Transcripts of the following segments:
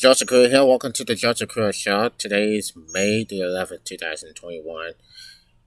Joseph Crew here. Welcome to the Joseph Crew Show. Today is May the 11th, 2021.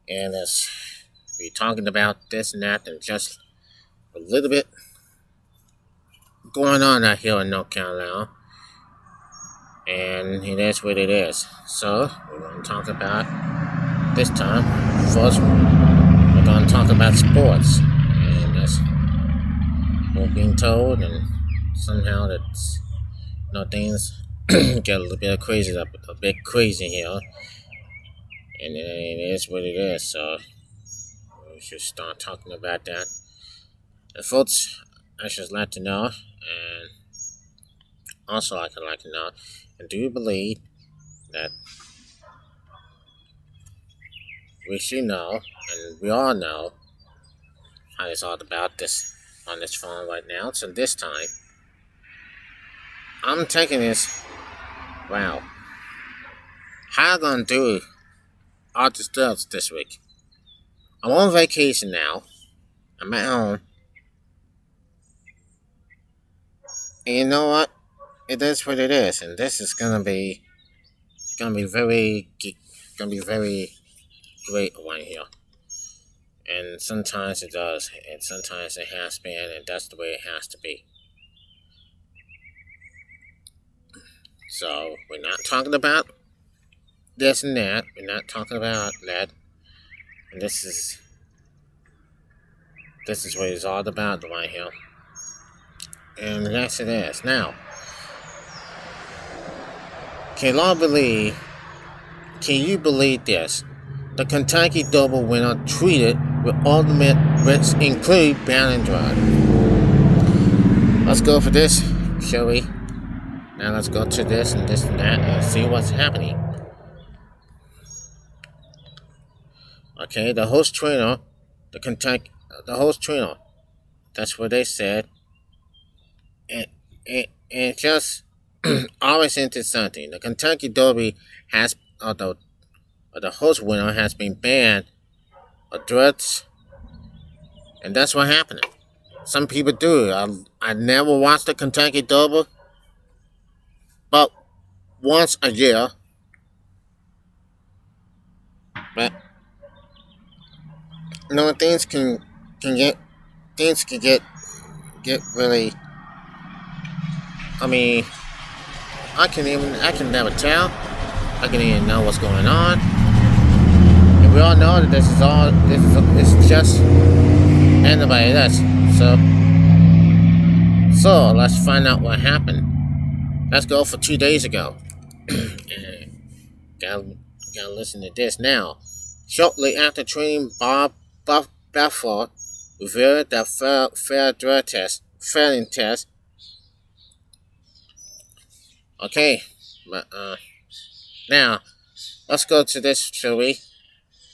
And as we're talking about this and that and just a little bit going on out here in North Carolina. And it is what it is. So, we're going to talk about this time. First, we're going to talk about sports. And that's what we're being told. And somehow that's, things get a little bit crazy, a bit crazy here. And it is what it is, so we should start talking about that. And folks, I should like to know, and also I could like to know, and do you believe that we should know, and we all know, how it's all about this on this phone right now? So this time, I'm taking this, wow, how I'm gonna do all the stuff this week. I'm on vacation now. I'm at home. And you know what? It is what it is, and this is gonna be very great right here. And sometimes it does, and sometimes it has been, and that's the way it has to be. So we're not talking about this and that. We're not talking about that. And this is what it's all about right here. And yes, it is. Now, can you believe this? The Kentucky double winner treated with ultimate risks include Bannon Drive. Let's go for this, shall we? Now let's go to this and that and see what's happening. Okay, the host trainer, that's what they said. And just always into something. The Kentucky Derby has, the host winner has been banned of drugs, and that's what happened. Some people do. I never watched the Kentucky Derby, but once a year. But things can get really. I mean, I can never tell. I can even know what's going on. And we all know that it's just anybody else. So let's find out what happened. Let's go for 2 days ago. And gotta listen to this now. Shortly after training, Bob Bafford revealed that failing test. Okay, but now let's go to this, shall we?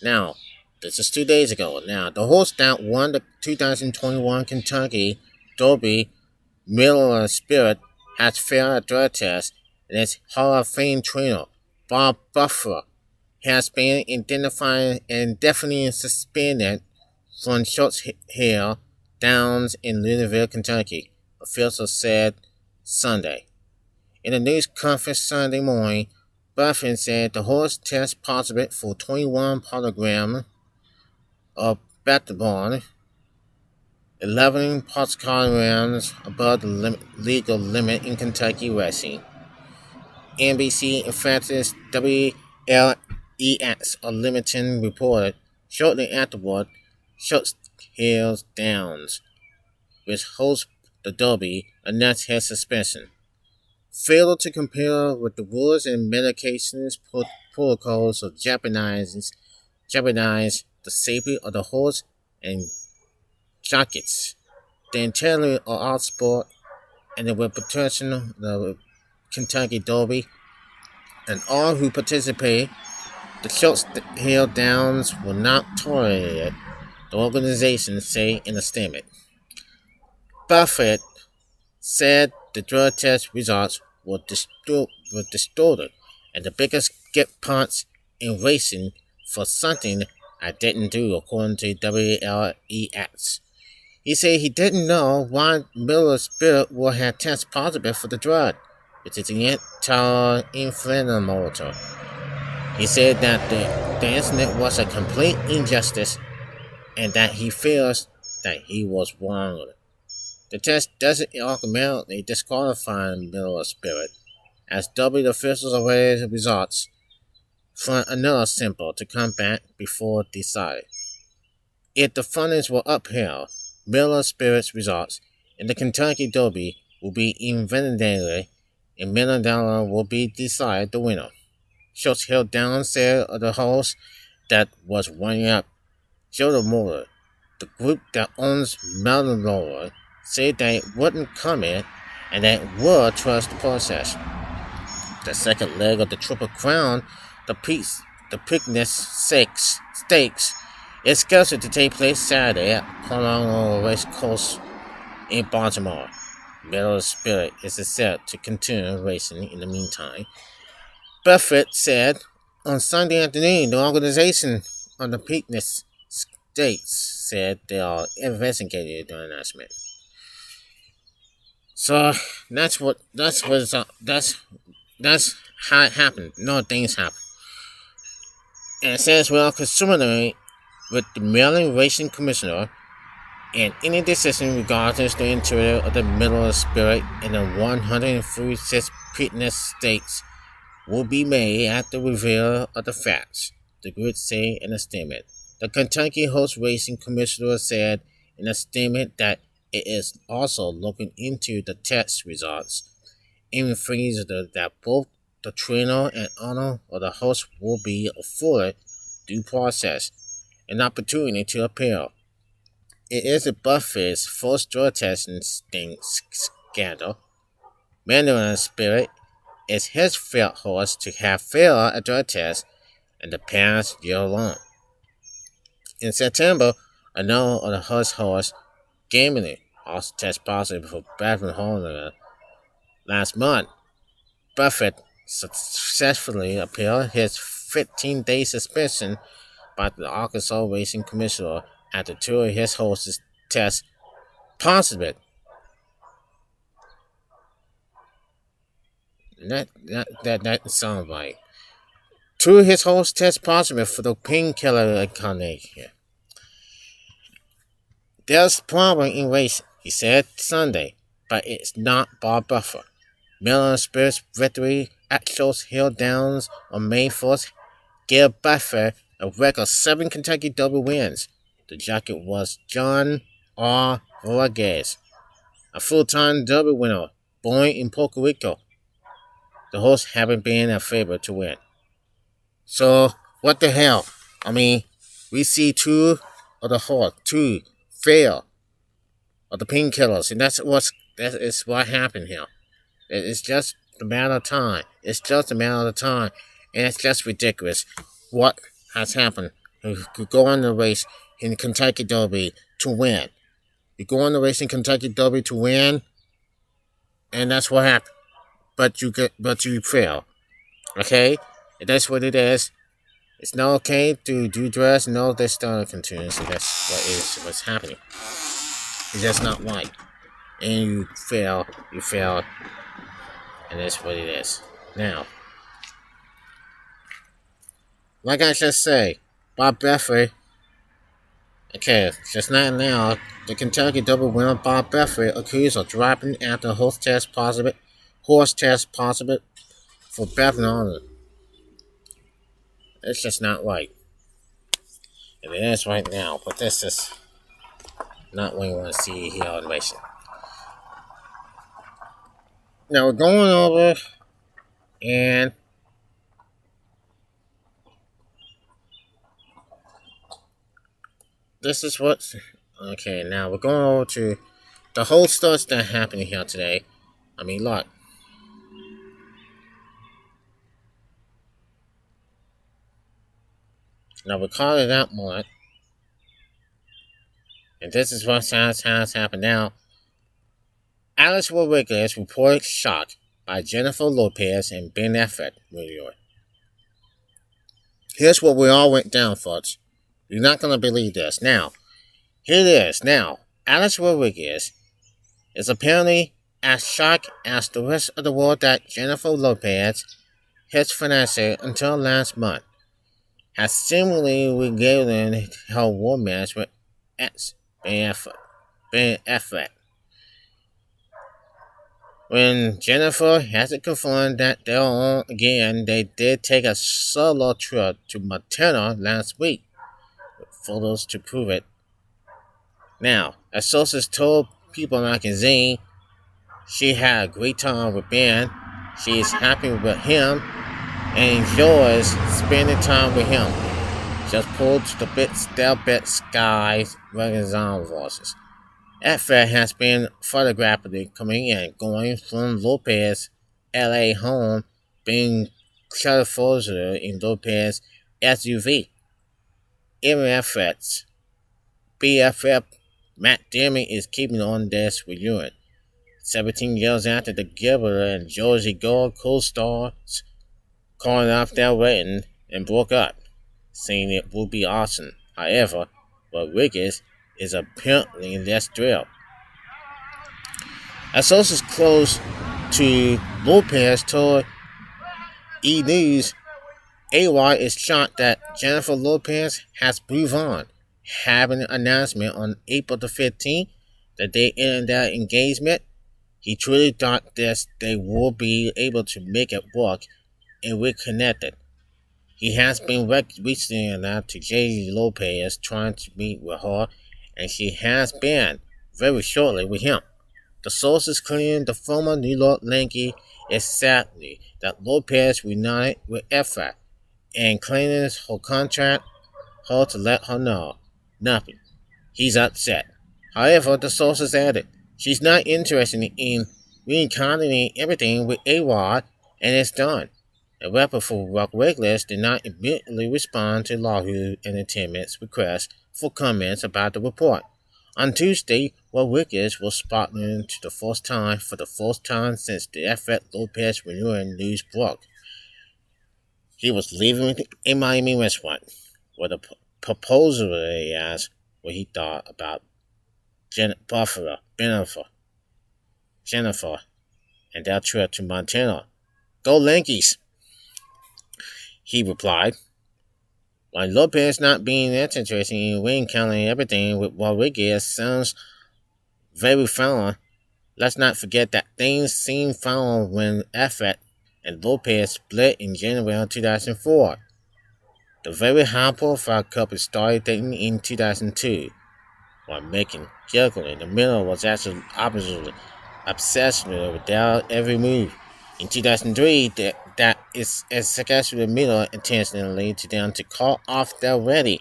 Now, this is 2 days ago. Now, the horse that won the 2021 Kentucky Derby, Miller Spirit, has failed a drug test, and its Hall of Fame trainer, Bob Buffer, has been identified and definitely suspended from Schultz Hill Downs in Louisville, Kentucky, officials said Sunday. In a news conference Sunday morning, Buffin said the horse tested positive for 21 kilograms of betadine, 11 kilograms above the legal limit in Kentucky racing. NBC emphasis WLEX Unlimited reported shortly afterward Schultz Hills Downs, which hosts the Derby, announced his suspension. Failure to compare with the rules and medications protocols of jeopardize the safety of the horse and jockeys, the integrity of our sport, and the reputation of the Kentucky Derby, and all who participate. The Schultz Hill Downs will not tolerate it, the organization say in a statement. Buffett said the drug test results were distorted and the biggest get punch in racing for something I didn't do, according to WLEX. He said he didn't know why Miller's Spirit would have tested positive for the drug. It is an anti-inflammatory. He said that the incident was a complete injustice and that he feels that he was wronged. The test doesn't automatically disqualify Miller Spirit, as W officials awaited the results from another sample to come back before deciding. If the findings were upheld, Miller Spirit's results in the Kentucky Derby will be invalidated and Miller will be decided the winner. Schultz held down said of the horse that was running up. Joe Moore, the group that owns Mallory, said that it wouldn't comment and that it would trust the process. The second leg of the Triple Crown, the Preakness Stakes, is scheduled to take place Saturday at Palomar Race Course in Baltimore. Miller Spirit is set to continue racing in the meantime. Buffett said on Sunday afternoon the organization on the Preakness Stakes said they are investigating the announcement. So that's how it happened. No things happen. And it says we are concerned with the Maryland Racing Commissioner and any decision regarding the interior of the Miller Spirit in the 136 Preakness Stakes will be made after reveal of the facts, the group said in a statement. The Kentucky Horse Racing Commissioner said in a statement that it is also looking into the test results, emphasizing that both the trainer and owner of the horse will be afforded due process, an opportunity to appeal. It is Buffett's first drug testing scandal. Mandarin Spirit is his fifth horse to have failed a drug test in the past year alone. In September, another of the horse, Gambling, also tested positive for Bradford Horner last month. Buffett successfully appealed his 15-day suspension by the Arkansas Racing Commissioner after two of his horses test positive. That sounds right. Two of his horses test positive for the painkiller incarnation. There's a problem in racing, he said Sunday, but it's not Bob Buffer. Miller Spirit's victory at Schultz Hill Downs on May 4th gave Buffer a record 7 Kentucky Derby wins. The jockey was John R. Rodriguez, a full-time Derby winner, born in Puerto Rico. The horse having been a favorite to win. So, what the hell? I mean, we see two fail of the painkillers, and that is what happened here. It's just a matter of time. It's just a matter of time, and it's just ridiculous what has happened. You go on the race in Kentucky Derby to win. You go on the race in Kentucky Derby to win, and that's what happened. But you fail. Okay, and that's what it is. It's not okay to do drugs and all this stuff continues. So that's what's happening. It's just not right. And you fail, and that's what it is. Now, like I just say, Bob Beffrey. Okay, just now, the Kentucky Derby winner Bob Beffrey accused of dropping after horse test positive for Bethlehem. It's just not right. And it is right now, but this is not what you want to see here on racing. Now we're going over and this is what. Okay, now we're going over to the whole stuff that happened here today. I mean, look. Now we're calling out more. And this is what has happened now. Alex Rodriguez reported shot by Jennifer Lopez and Ben Affleck. Here's what we all went down, folks. You're not going to believe this. Now, here it is. Now, Alex Rodriguez is apparently as shocked as the rest of the world that Jennifer Lopez, his fiancée until last month, has seemingly regained her romance with ex Ben Affleck. When Jennifer has it confirmed that they're on again, they did take a solo trip to Montana last week, with photos to prove it. Now, as sources told People magazine, she had a great time with Ben. She is happy with him and enjoys spending time with him. Just pulled the bit stale bit skies magazine voices. Affleck has been photographically coming and going from Lopez LA home, being shuttle further in Lopez SUV. Even Affleck's BFF Matt Damon is keeping on this reunion. 17 years after the Gilbert and Josie Gold co-stars calling off their wedding and broke up, saying it would be awesome. However, Rodriguez is apparently less thrilled. As sources close to Lopez told E! News, AY is shocked that Jennifer Lopez has moved on, having an announcement on April the 15th that they ended their engagement. He truly thought this they would be able to make it work and reconnected. He has been reaching out to J. Lopez trying to meet with her, and she has been very shortly with him. The sources claim the former New York Yankee is sadly that Lopez reunited with Affleck and claiming her contract her to let her know nothing. He's upset. However, the sources added she's not interested in reincarnating everything with AWOD and it's done. A rapper for Rock Regulars did not immediately respond to Yahoo Entertainment's request for comments about the report. On Tuesday, Rodriguez was spotted for the first time since the Affleck Lopez reunion news broke. He was leaving a Miami restaurant, where the proposer asked what he thought about Jennifer, and their trip to Montana. Go Yankees, he replied. While Lopez not being interested in reincarnating everything with Rodriguez sounds very fun, let's not forget that things seemed fun when Affleck and Lopez split in January 2004. The very high-profile couple started dating in 2002, while making Gilligan in the middle was actually obviously obsessed with their every move. In 2003, that is suggested Miller intentionally to them to call off their wedding,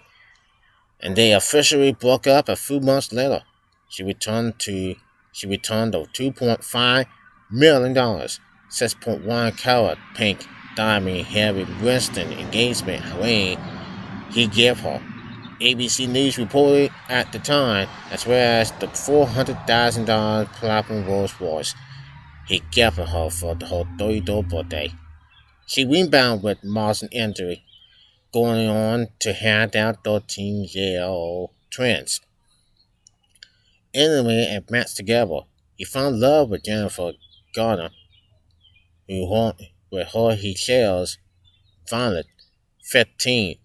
and they officially broke up a few months later. She returned the $2.5 million, 6.1 carat pink diamond Harry Winston engagement ring he gave her. ABC News reported at the time, as well as the $400,000 platinum Rolls Royce he gave her for her 33rd birthday. She rebounded with Martin injury, going on to have their 13-year-old twins. Anyway, and matched together, he found love with Jennifer Garner, with her he shares Violet, 15,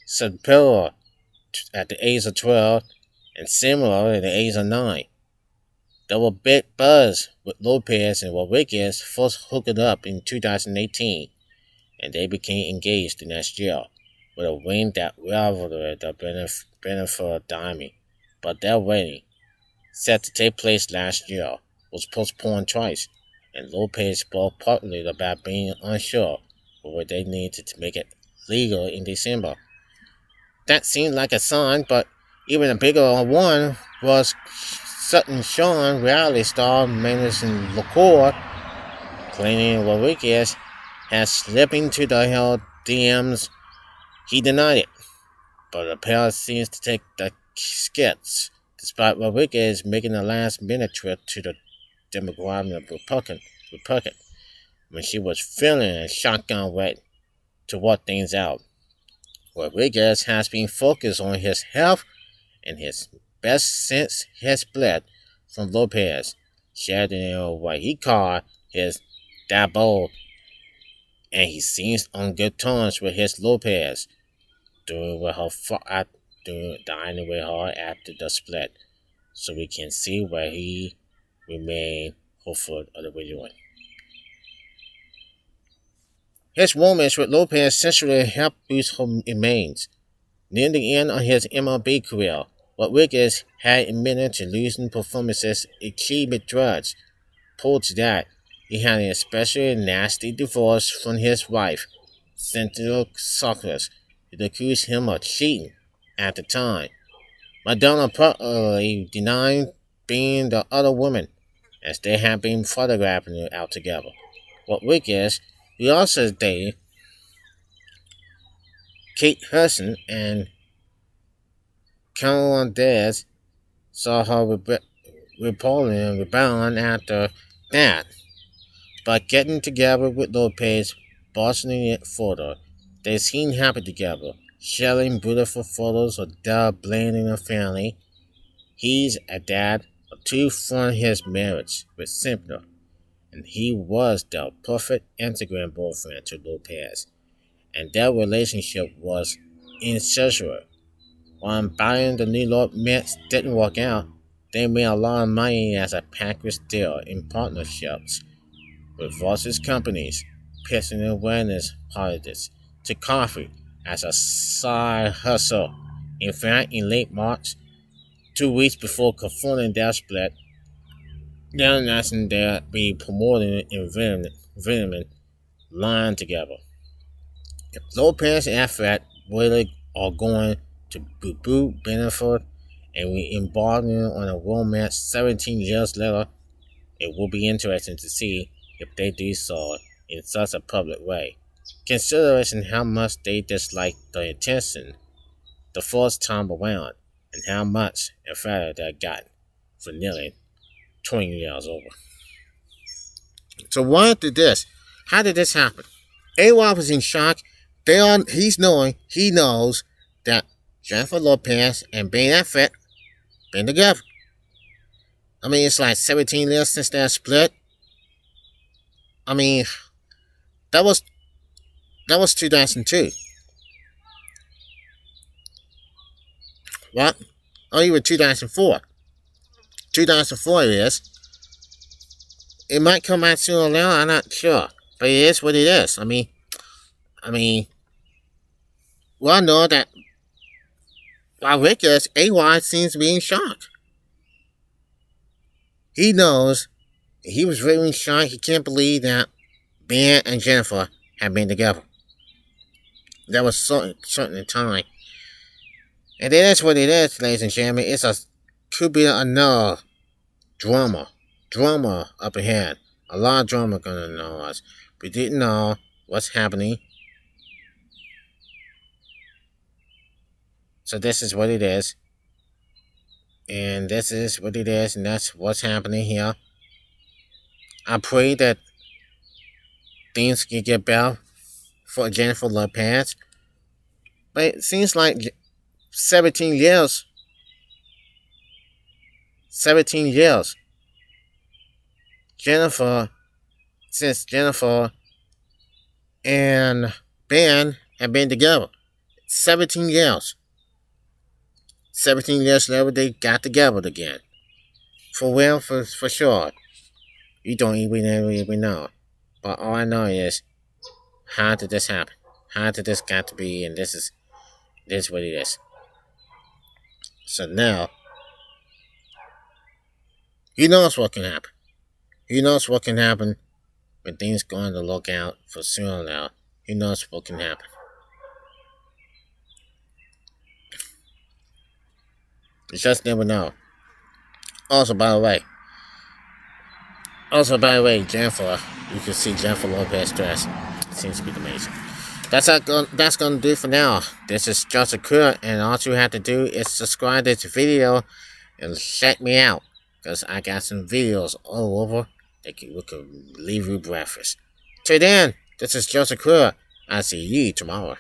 Superior at the age of 12, and similar at the age of 9. There was big buzz with Lopez and Rodriguez first hooked up in 2018, and they became engaged the next year with a ring that rivaled the Benefit Diamond. But their wedding, set to take place last year, was postponed twice, and Lopez spoke partly about being unsure whether they needed to make it legal in December. That seemed like a sign, but even a bigger one was Sutton Sean reality star Madison LaCour claiming Rodriguez had slipped into her DMs. He denied it, but the pair seems to take the skits, despite Rodriguez making a last-minute trip to the Democratic Republican when she was feeling a shotgun wet to work things out. Rodriguez has been focused on his health and his best since his split from Lopez. shared in what he called his double, and he seems on good terms with his Lopez, doing with her doing dining with her after the split, so we can see where he remain hopeful of the reunion. His romance with Lopez essentially helped boost her remains. Near the end of his MLB career, Rodriguez had admitted to losing performances achievement drugs. Pulled to that, he had an especially nasty divorce from his wife, Cynthia Suckers, who accused him of cheating at the time. Madonna publicly denied being the other woman, as they had been photographing out together. Rodriguez, who also dated Kate Hudson and Cameron Diaz, saw her reporting and rebound after that. But getting together with Lopez, bossing it further, they seem happy together, sharing beautiful photos of their blending family. He's a dad of two from his marriage with Cynthia, and he was the perfect Instagram boyfriend to Lopez, and their relationship was incestuous. When buying the New York Mets didn't work out, they made a lot of money as a package deal in partnerships with various companies, pitching awareness politics to coffee as a side hustle. In fact, in late March, 2 weeks before confirming their split, they announced they'd be promoting environment line together. If Lopez and Affleck really are going to boot Benefit and we embarking on a romance 17 years later, it will be interesting to see if they do so in such a public way, considering how much they dislike the attention the first time around and how much in fact they got for nearly 20 years over. So why did this? How did this happen? AWOL was in shock. He knows that Jennifer Lopez and Ben Affleck been together. I mean, it's like 17 years since that split. I mean, that was 2002. What? Oh, even 2004. 2004 it is. It might come out sooner or later. I'm not sure, but it is what it is. I mean, well, I know that Rodriguez, AY seems to be in shock. He knows he was really in shock. He can't believe that Ben and Jennifer have been together. That was certain time. And that's what it is, ladies and gentlemen. Could be another drama up ahead. A lot of drama gonna know us. We didn't know what's happening. So this is what it is. And this is what it is, and that's what's happening here. I pray that things can get better for Jennifer Lopez. But it seems like 17 years. 17 years. Since Jennifer and Ben have been together. 17 years. 17 years later, they got together again. For real, for sure. You don't even know. But all I know is, how did this happen? How did this got to be? And this is what it is. So now, he knows what can happen. He knows what can happen when things going to look out for sooner now. He knows what can happen. You just never know. Also, by the way, Jennifer, you can see Jennifer Lopez dress. It seems to be amazing. That's gonna do for now. This is just a Crudup, and all you have to do is subscribe to this video and check me out, because I got some videos all over that we can leave you breakfast. Till then, this is Joseph Crudup. I'll see you tomorrow.